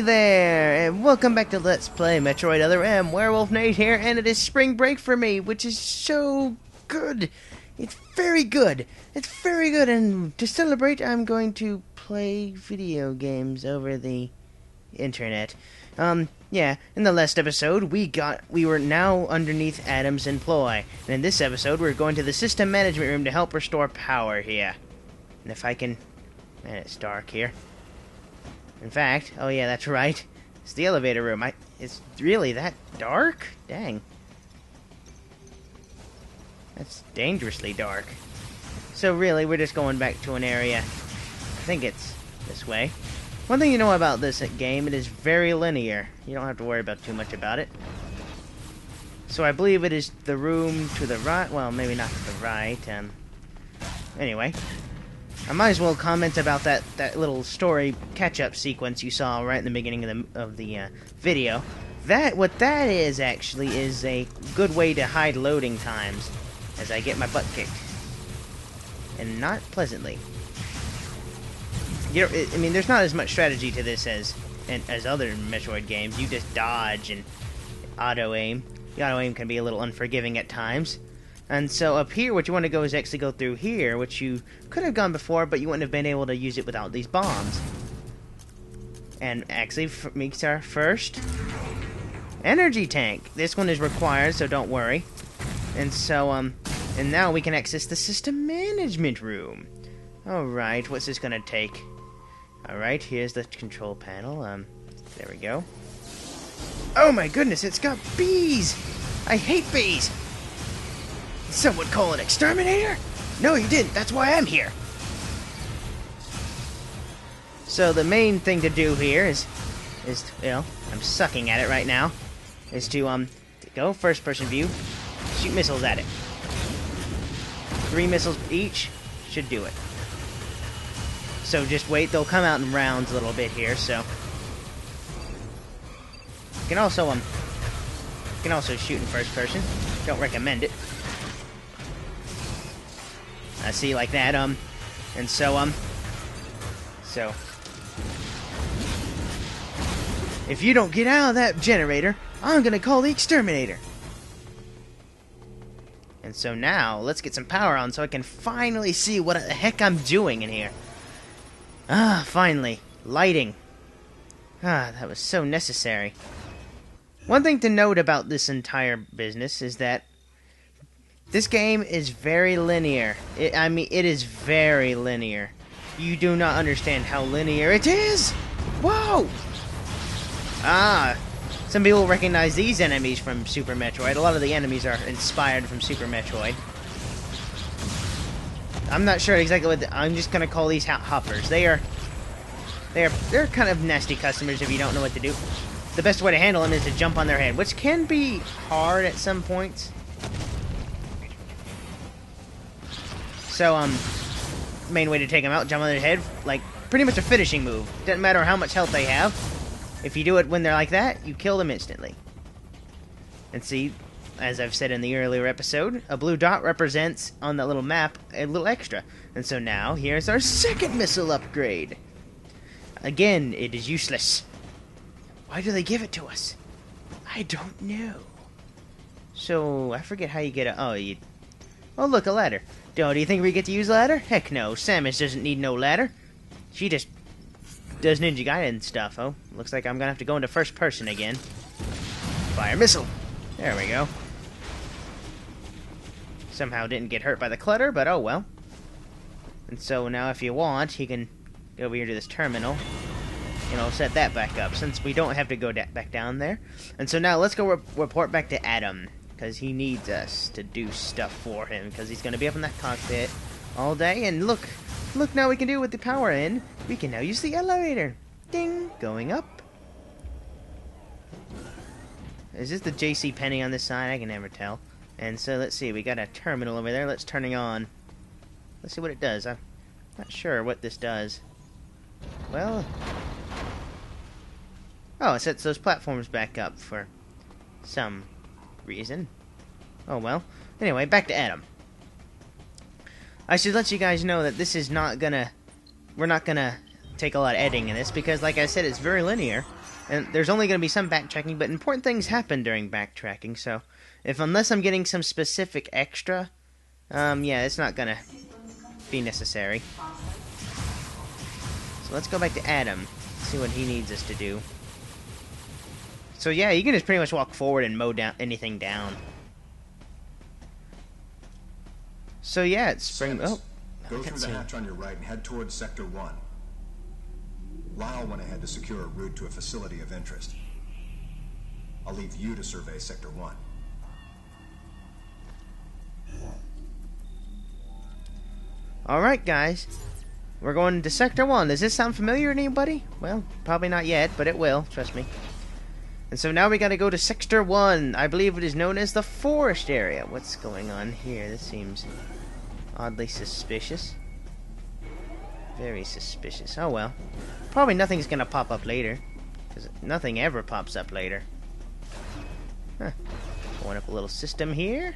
Hey there, and welcome back to Let's Play Metroid Other M. Werewolf Nate here, and it is spring break for me, which is so good. It's very good. It's very good, and to celebrate, I'm going to play video games over the internet. Yeah, in the last episode, we were now underneath Adam's employ, and in this episode, we're going to the system management room to help restore power here. And if I can... Man, it's dark here. In fact, oh yeah, that's right. It's the elevator room. It's really that dark? Dang. That's dangerously dark. So really, we're just going back to an area. I think it's this way. One thing you know about this game, it is very linear. You don't have to worry about too much about it. So I believe it is the room to the right. Well, maybe not to the right. Anyway. I might as well comment about that little story catch-up sequence you saw right in the beginning of the video. What that is actually is a good way to hide loading times as I get my butt kicked, and not pleasantly. I mean, there's not as much strategy to this as other Metroid games. You just dodge and auto aim. The auto aim can be a little unforgiving at times. And so up here, what you want to go is actually go through here, which you could have gone before, but you wouldn't have been able to use it without these bombs. And actually, makes our first energy tank. This one is required, so don't worry. And so, and now we can access the system management room. Alright, what's this gonna take? Alright, here's the control panel. There we go. Oh my goodness, it's got bees! I hate bees! Some would call an exterminator? No, you didn't. That's why I'm here. So the main thing to do here is I'm sucking at it right now, is to go first-person view, shoot missiles at it. 3 missiles each should do it. So just wait. They'll come out in rounds a little bit here. So you can also shoot in first person. Don't recommend it. I see, like that, and so, so, if you don't get out of that generator, I'm gonna call the exterminator. And so now, let's get some power on so I can finally see what the heck I'm doing in here. Ah, finally. Lighting. Ah, that was so necessary. One thing to note about this entire business is that this game is very linear. I mean, it is very linear. You do not understand how linear it is! Whoa! Ah, some people recognize these enemies from Super Metroid. A lot of the enemies are inspired from Super Metroid. I'm not sure exactly what I'm just gonna call these hoppers. They're kind of nasty customers if you don't know what to do. The best way to handle them is to jump on their head, which can be hard at some points. So, main way to take them out, jump on their head, like, pretty much a finishing move. Doesn't matter how much health they have. If you do it when they're like that, you kill them instantly. And see, as I've said in the earlier episode, a blue dot represents, on that little map, a little extra. And so now, here's our second missile upgrade. Again, it is useless. Why do they give it to us? I don't know. So, I forget how you get a... Oh, look, a ladder. Do you think we get to use a ladder? Heck no, Samus doesn't need no ladder. She just does Ninja Gaiden stuff. Oh, looks like I'm gonna have to go into first person again. Fire missile. There we go. Somehow didn't get hurt by the clutter, but oh well. And so now if you want, you can go over here to this terminal. Set that back up, since we don't have to go back down there. And so now let's go report back to Adam, because he needs us to do stuff for him, because he's going to be up in that cockpit all day. And look now we can do it with the power in. We can now use the elevator. Ding, going up. Is this the JC Penney on this side? I can never tell. And so let's see, we got a terminal over there. Let's turn it on. Let's see what it does. I'm not sure what this does. Well, oh, it sets those platforms back up for some reason. Oh well. Anyway, back to Adam. I should let you guys know that this is not gonna... We're not gonna take a lot of editing in this, because like I said, it's very linear. And there's only going to be some backtracking, but important things happen during backtracking, so unless I'm getting some specific extra, yeah, it's not going to be necessary. So let's go back to Adam, see what he needs us to do. So yeah, you can just pretty much walk forward and mow down anything down. So yeah, it's spring. Oh, go through the hatch on your right and head towards Sector 1. Lyle went ahead to secure a route to a facility of interest. I'll leave you to survey Sector 1. Alright, guys. We're going to Sector 1. Does this sound familiar to anybody? Well, probably not yet, but it will. Trust me. And so now we gotta go to Sector 1. I believe it is known as the forest area. What's going on here? This seems oddly suspicious. Very suspicious. Oh well. Probably nothing's gonna pop up later. Because nothing ever pops up later. Huh. Going up a little system here.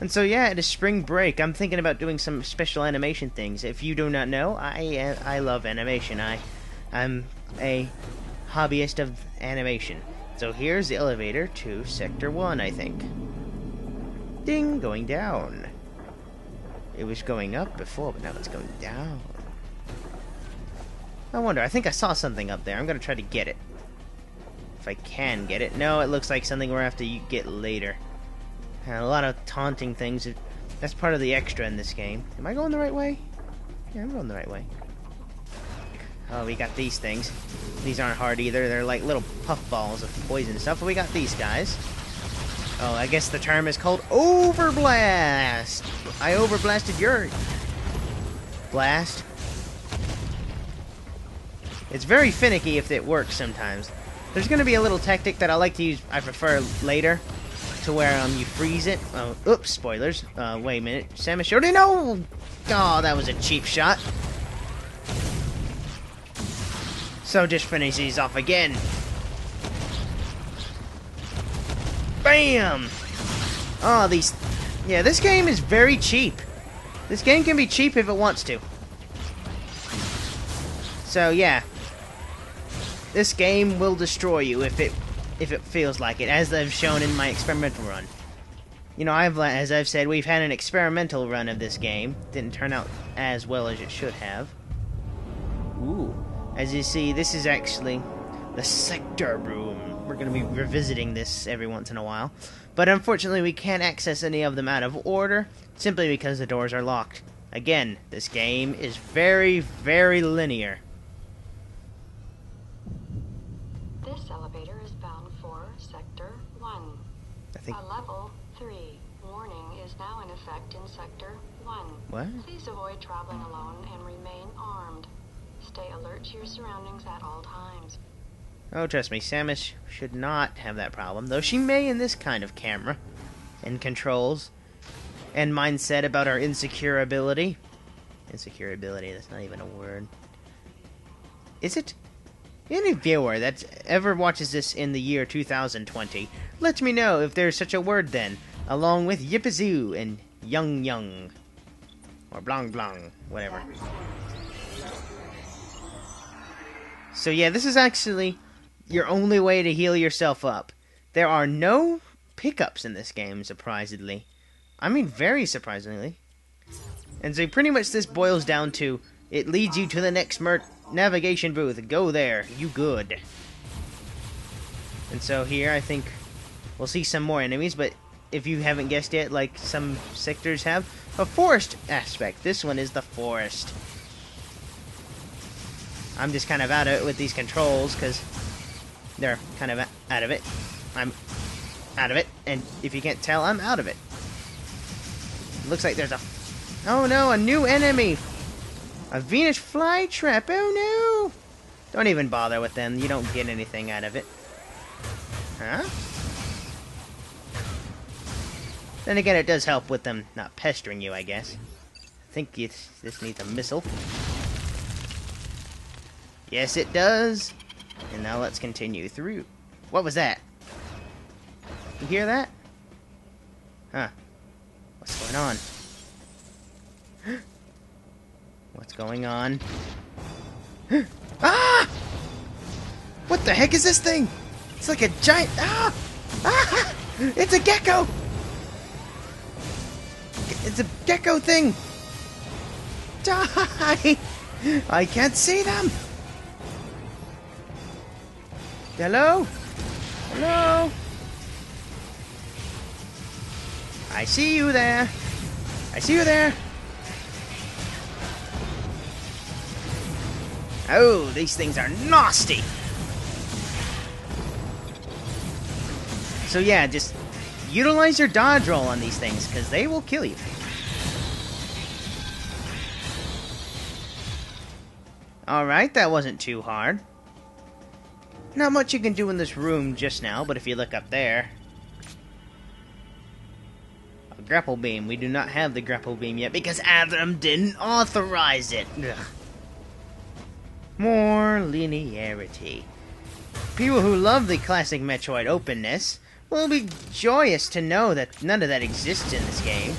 And so yeah, it is spring break. I'm thinking about doing some special animation things. If you do not know, I love animation. I'm a hobbyist of animation. So here's the elevator to Sector 1, I think. Ding! Going down. It was going up before, but now it's going down. I wonder, I think I saw something up there. I'm gonna try to get it. If I can get it. No, it looks like something we're gonna have to get later. And a lot of taunting things. That's part of the extra in this game. Am I going the right way? Yeah, I'm going the right way. Oh, we got these things. These aren't hard either. They're like little puff balls of poison stuff. But we got these guys. Oh, I guess the term is called overblast. I overblasted your blast. It's very finicky if it works sometimes. There's going to be a little tactic that I like to use, I prefer later, to where you freeze it. Oh, oops, spoilers. Wait a minute. Samus showed it. No! Oh, that was a cheap shot. So just finish these off again. Bam! Oh, these... Yeah, this game is very cheap. This game can be cheap if it wants to. So, yeah. This game will destroy you if it feels like it, as I've shown in my experimental run. You know, as I've said, we've had an experimental run of this game. Didn't turn out as well as it should have. Ooh. As you see, this is actually the sector room. We're going to be revisiting this every once in a while. But unfortunately, we can't access any of them out of order, simply because the doors are locked. Again, this game is very, very linear. This elevator is bound for Sector 1. A level 3 warning is now in effect in Sector 1. What? Please avoid traveling alone and remain armed. Stay alert to your surroundings at all times. Oh, trust me, Samus should not have that problem, though she may in this kind of camera and controls and mindset about our insecure ability. Insecure ability, that's not even a word. Is it? Any viewer that ever watches this in the year 2020, let me know if there's such a word then, along with Yippazoo and Young, or Blang Blang, whatever. So yeah, this is actually your only way to heal yourself up. There are no pickups in this game, surprisingly. I mean, very surprisingly. And so pretty much this boils down to, it leads you to the next navigation booth. Go there. You good. And so here, I think we'll see some more enemies, but if you haven't guessed yet, like some sectors have, a forest aspect. This one is the forest. I'm just kind of out of it with these controls, because they're kind of out of it. I'm out of it, and if you can't tell, I'm out of it. Looks like there's a... Oh no, a new enemy! A Venus flytrap, oh no! Don't even bother with them, you don't get anything out of it. Huh? Then again, it does help with them not pestering you, I guess. I think this needs a missile. Yes, it does! And now let's continue through. What was that? You hear that? Huh. What's going on? What's going on? Ah! What the heck is this thing? It's like a giant... Ah! Ah! It's a gecko! It's a gecko thing! Die! I can't see them! Hello? Hello? I see you there! I see you there! Oh, these things are nasty! So yeah, just utilize your dodge roll on these things, because they will kill you. Alright, that wasn't too hard. Not much you can do in this room just now, but if you look up there... A grapple beam. We do not have the grapple beam yet, because Adam didn't authorize it. Ugh. More linearity. People who love the classic Metroid openness will be joyous to know that none of that exists in this game.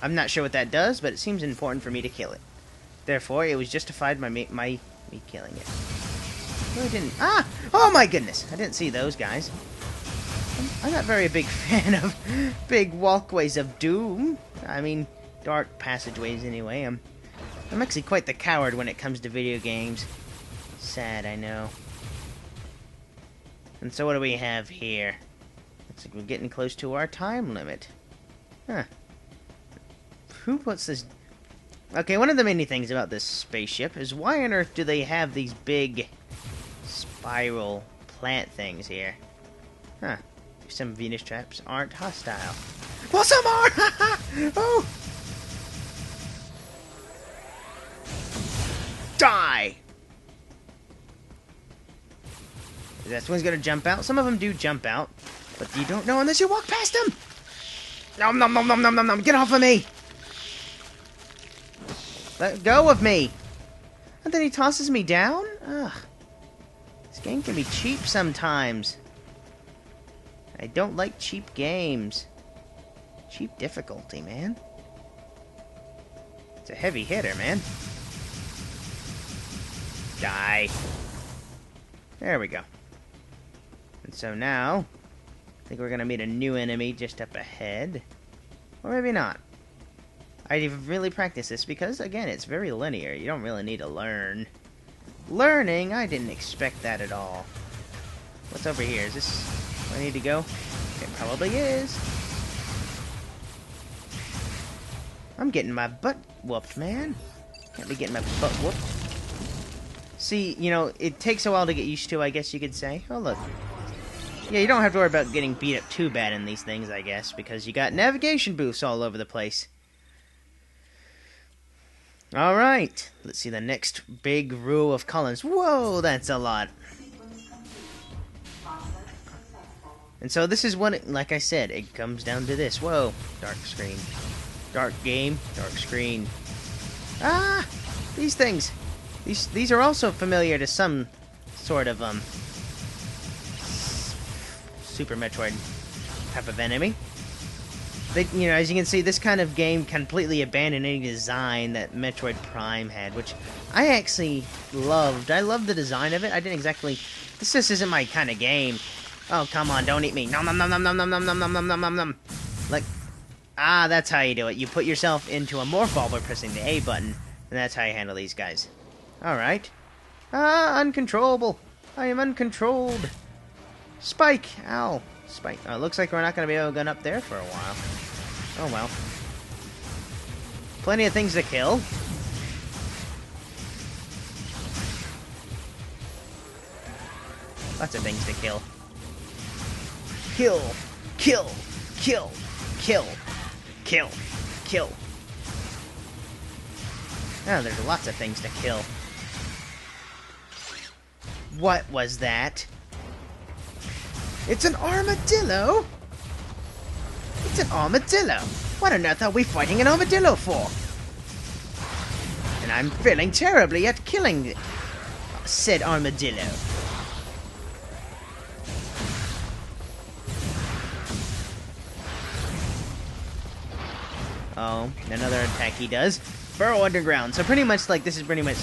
I'm not sure what that does, but it seems important for me to kill it. Therefore, it was justified by me killing it. No, I didn't. Ah! Oh my goodness! I didn't see those guys. I'm not very big fan of big walkways of doom. I mean, dark passageways anyway. I'm actually quite the coward when it comes to video games. Sad, I know. And so what do we have here? Looks like we're getting close to our time limit. Huh. Who puts this... Okay, one of the many things about this spaceship is why on earth do they have these big spiral plant things here? Huh. Some Venus traps aren't hostile. Well, some are! Oh! Die! This one's gonna jump out. Some of them do jump out, but you don't know unless you walk past them! Nom nom nom nom nom nom nom! Get off of me! Let go of me! And then he tosses me down? Ugh. This game can be cheap sometimes. I don't like cheap games. Cheap difficulty, man. It's a heavy hitter, man. Die. There we go. And so now, I think we're gonna meet a new enemy just up ahead. Or maybe not. I've really practiced this because, again, it's very linear. You don't really need to learn. Learning? I didn't expect that at all. What's over here? Is this where I need to go? It probably is. I'm getting my butt whooped, man. Can't be getting my butt whooped. See, you know, it takes a while to get used to, I guess you could say. Oh, look. Yeah, you don't have to worry about getting beat up too bad in these things, I guess, because you got navigation booths all over the place. Alright, let's see the next big row of columns. Whoa, that's a lot. And so this is what, like I said, it comes down to this. Whoa, dark screen. Dark game, dark screen. Ah, these things. These are also familiar to some sort of, Super Metroid type of enemy. They, you know, as you can see, this kind of game completely abandoned any design that Metroid Prime had, which I actually loved. I loved the design of it. I didn't exactly... This just isn't my kind of game. Oh, come on, don't eat me. Nom nom nom nom nom nom nom nom nom nom nom nom nom. Like, that's how you do it. You put yourself into a morph ball by pressing the A button, and that's how you handle these guys. Alright. Uncontrollable. I am uncontrolled. Spike! Ow. Spike. Oh, it looks like we're not going to be able to go up there for a while. Oh well. Plenty of things to kill. Lots of things to kill. Kill. Kill. Kill. Kill. Kill. Kill. Oh, there's lots of things to kill. What was that? It's an armadillo? It's an armadillo. What on earth are we fighting an armadillo for? And I'm failing terribly at killing said armadillo. Oh, another attack he does. Burrow underground. So pretty much, like, this is pretty much...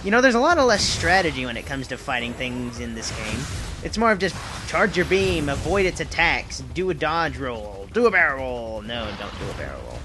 You know, there's a lot of less strategy when it comes to fighting things in this game. It's more of just charge your beam, avoid its attacks, do a dodge roll, do a barrel roll. No, don't do a barrel roll.